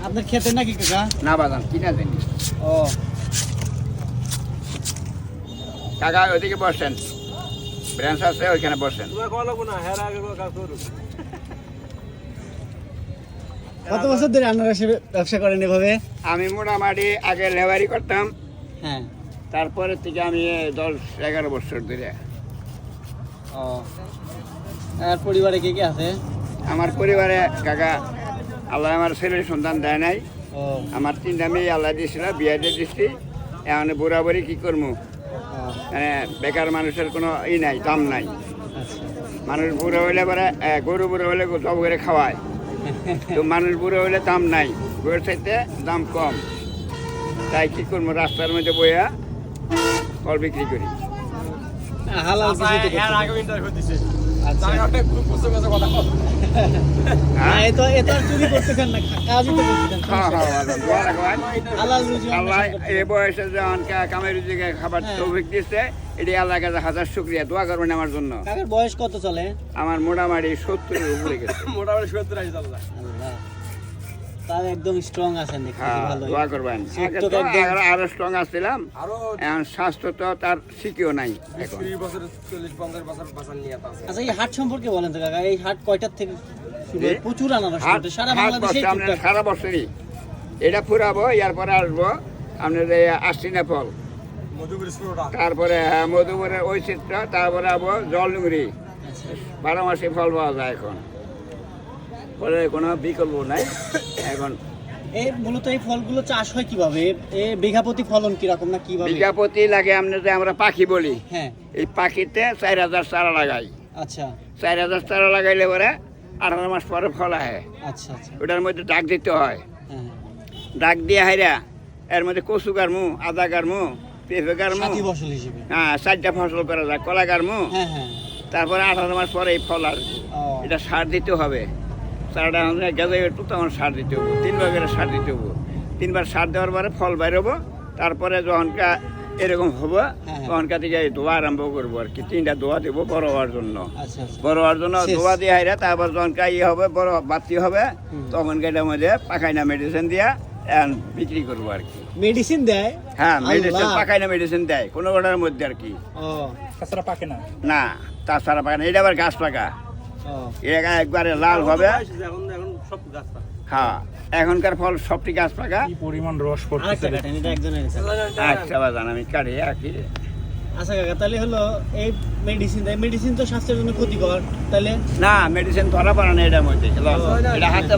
আপনার খেতে নাকি কাকা? না বাদাম কিনা দেনি। ও কাকা ওইদিকে বসেন, ব্রাঞ্চ আছে ওইখানে বসেন। কত বছর ধরে আনারসের ব্যবসা করেন এভাবে? আমি মোটামুটি আগে লেবারি করতাম, হ্যাঁ। তারপরে থেকে আমি 10-11 বছর ধরে। ও আর পরিবারে কে কে আছে? আমার পরিবারে কাকা আল্লাহ আমার ছেলের সন্তান দেয় নাই। ও আমার 3টা মেয়ে আল্লাহ দিয়েছিল, বিয়ে দিয়ে দিচ্ছি। এখন বুড়াবুড়ি কি করবো, মানে বেকার মানুষের কোনো নাই, দাম নাই। আচ্ছা। মানুষ বুড়ো হইলে পরে গরু বুড়ো হইলে সব করে খাওয়ায়, তো মানুষ বুড়ো হইলে দাম নাই, গরুর চাইতে দাম কম। তাই কি করবো, রাস্তার মধ্যে বইয়া ফল বিক্রি করি। হালাল কিছু তো করতে আচ্ছা। হ্যাঁ? এ তো আর চুরি করতেছেন না, কাজই তো করতেছেন। হ্যাঁ, হ্যাঁ, হ্যাঁ, দোয়া রাখবেন। হালাল রুজি আল্লাহ এই বয়সে যখন কামের রুজিকে খাবার হ্যাঁ। তৌফিক দিচ্ছে, এটি আল্লাহ কাছে হাজার শুকরিয়া। দোয়া করবেন আমার জন্য। কাকার বয়স কত চলে? আমার মোটামুটি 70-এর উপরে গেছে। আল্লাহ, তাহলে একদম স্ট্রং আছেন দেখতে, হ্যাঁ, ভালো। দোয়া করবেন। আগে তো আরো স্ট্রং আসছিলাম, এখন স্বাস্থ্য তো তার শিখিও নাই এখন। আচ্ছা, এই হাট সম্পর্কে বলেন তো কাকা, এই হাট কয়টার থেকে শুরু হয়? প্রচুর আনারস হাট কিন্তু সারা হাট বাংলাদেশে বসে আপনার সারা বছরই। এটা ফুরাবো, এরপরে আসবো আপনার এই আশ্বিনা ফল, তারপরে মধুপুরের ওই চিত্র, তারপরে আবো জলডুঙ্গরি। 12 মাসে ফল পাওয়া যায় এখন, ফলে কোনো বিকল্প নাই এখন। এই মূলত এই ফলগুলো চাষ হয় কিভাবে? এ বিঘা প্রতি ফলন কিরকম না কিভাবে? বিঘাপতি লাগে আপনার, যে আমরা পাখি বলি, হ্যাঁ। এই পাখিতে 4000 চারা লাগাই। আচ্ছা 4000 চারা লাগাইলে পরে 18 মাস পরে ফল আহে। আচ্ছা আচ্ছা। ওটার মধ্যে ডাক দিতে হয়, হ্যাঁ। ডাক দিয়ে হাইরা এর মধ্যে কচু গারমু, আদা গারমু, পেঁপে গারমু, সাথী ফসল হিসেবে। হ্যাঁ 4টা ফসল করা যায়, কলা গারমু। হ্যাঁ হ্যাঁ। তারপরে 18 মাস পরে এই ফল আসবে। ও এটা সার দিতে হবে, চারাটা গেঁজে একটু তখন সার দিতে হবো, 3 বার করে সার দিতে হবো। 3 বার সার দেওয়ার পরে ফল বেরোবো, তারপরে যখনকা এরকম হবো হ্যাঁ। তখনকার থেকে দোয়া আরম্ভ করবো আর কি। 3টা দোয়া দেবো বড় হওয়ার জন্য। আচ্ছা আচ্ছা। বড় হওয়ার জন্য শেষ। দোয়া দিয়ে হাইরা, তারপর যখনকা ইয়ে হবে, বড় বাতি হবে, তখন এটার মধ্যে পাখাইনা মেডিসিন দিয়া বিক্রি করবো আর কি। মেডিসিন দেয়? হ্যাঁ, মেডিসিন আল্লাহ। পাখাইনা মেডিসিন দেয় কোনো গোটার মধ্যে আর কি। ও তাছাড়া পাকে না। না, তাছাড়া পাখা না, এটা আবার গাছ পাকা। ও এটা একবারে লাল হবে। হ্যাঁ, এখনকার ফল সবটি গাছ পাকা। কি পরিমাণ রস আরেকটা পড়তেছে কাটেন, এটা একজনের আছে। আচ্ছা বাজান, আমি কাটি আর কি। আচ্ছা কাকা, তাহলে হলো এই মেডিসিন দেয়, মেডিসিন তো স্বাস্থ্যের জন্য ক্ষতিকর, তাহলে না, মেডিসিন ধরা পড়ে না এটার মধ্যে, এটা হাতে